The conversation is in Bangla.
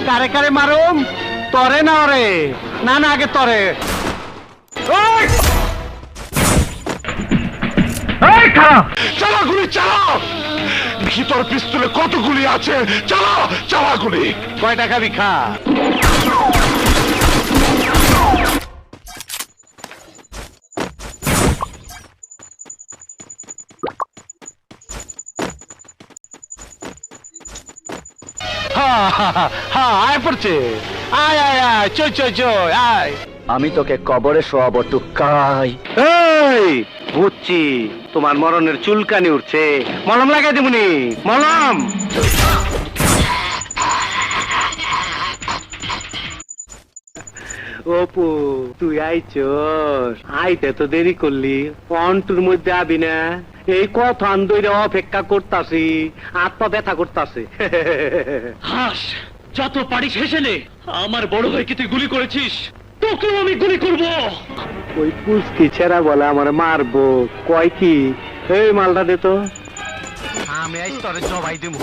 কারে কারে মারুম তরে না ওরে না না আগে তরে চালা গুলি চালাও ভিতর পিস্তলে কত গুলি আছে চালাও চালা গুলি কয় টাকা বিখা আয় পড়ছে আয় আয় আয় চই চই চই আয় আমি তোকে কবরে শোয়াবো টুকাই। এই বুঝছি তোমার মরণের চুলকানি উঠছে মলম লাগাই দিবনি মলম অপু তুই আইছস আইতে তো দেরি করলি অন্টুর মধ্যে আবি না এই কথা আন্দোলনে অপেক্ষা করতাছি হাত পা ব্যথা করতাছে হাস যত পারিস হেসে নে, আমার বড় ভাইকে তুই গুলি করেছিস, তোকেও আমি গুলি করব। ওই পুষ্টি ছেড়া বলে আমার মারবো কয় কি এই মালটা দে তো আমি আজ তোরে জবাই দেবো